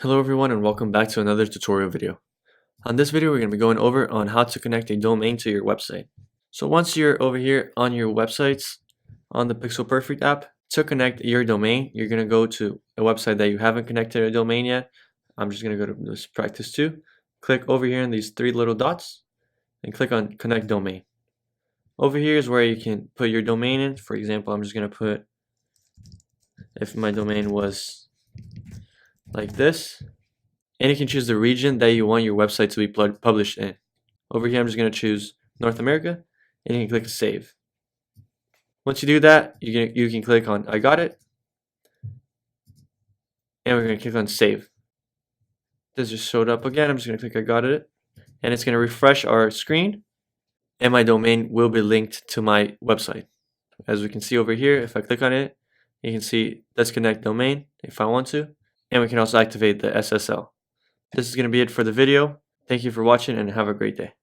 Hello everyone and welcome back to another tutorial video. On this video we're going to be going over on how to connect a domain to your website. So once you're over here on your websites on the Pixel Perfect app, to connect your domain you're going to go to a website that you haven't connected a domain yet. I'm just going to go to this practice 2, click over here in these 3 little dots and click on connect domain. Over here is where you can put your domain in. For example, I'm just going to put, if my domain was like this, and you can choose the region that you want your website to be published in. Over here I'm just going to choose North America and you can click save. Once you do that, you can click on I got it and we're going to click on save. This just showed up again. I'm just going to click I got it and it's going to refresh our screen and my domain will be linked to my website. As we can see over here, if I click on it, you can see let's connect domain if I want to, and we can also activate the SSL. This is going to be it for the video. Thank you for watching and have a great day.